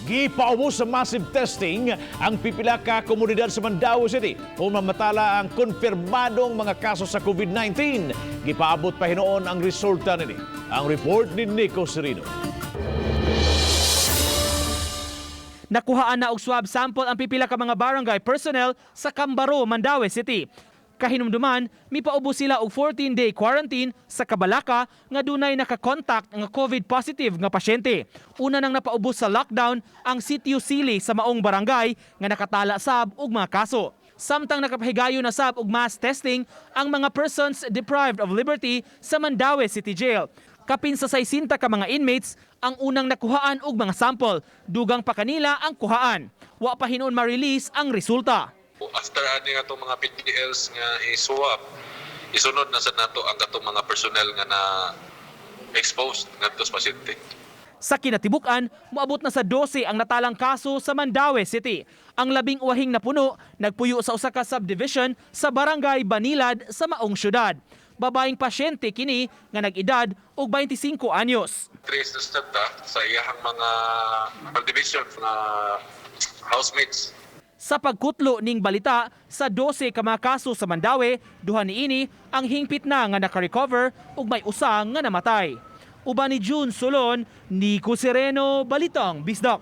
Gipaubos sa massive testing ang pipila ka komunidad sa Mandaue City kung mamatala ang konfirmadong mga kaso sa COVID-19. Gipaabot pa hinoon ang resulta nini. Ang report ni Nico Serino. Nakuhaan na og swab sample ang pipila ka mga barangay personnel sa Cambaro, Mandaue City. Kahinumduman, mipaubos sila og 14-day quarantine sa Kabalaka nga dunay nakakontak nga COVID positive nga pasyente. Una nang napaubos sa lockdown ang sitio Sili sa maong barangay nga nakatala sab og mga kaso. Samtang nakapahigayon na sab og mass testing ang mga persons deprived of liberty sa Mandaue City Jail. Kapin sa 60 ka mga inmates ang unang nakuhaan og mga sample. Dugang pa kanila ang kuhaan. Wa pa hinuon ma-release ang resulta. After adding atong mga PDLs nga i-swab, isunod na sa nato ang katong mga personnel nga na exposed ngadto sa pasyente. Sa kinatibukan, moabot na sa 12 ang natalang kaso sa Mandaue City. Ang 11 na puno nagpuyo sa usa ka subdivision sa barangay Banilad sa maong syudad. Babaeng pasyente kini nga nag-edad og 25 anyos. Trace na sa iyahang mga subdivision na housemates. Sa pagkutlo ning balita, sa 12 ka mga kaso sa Mandaue, duha niini ang hingpit na nga naka-recover ug may usa nga namatay. Uban ni June Solon, Nico Sereno, Balitang Bisdak.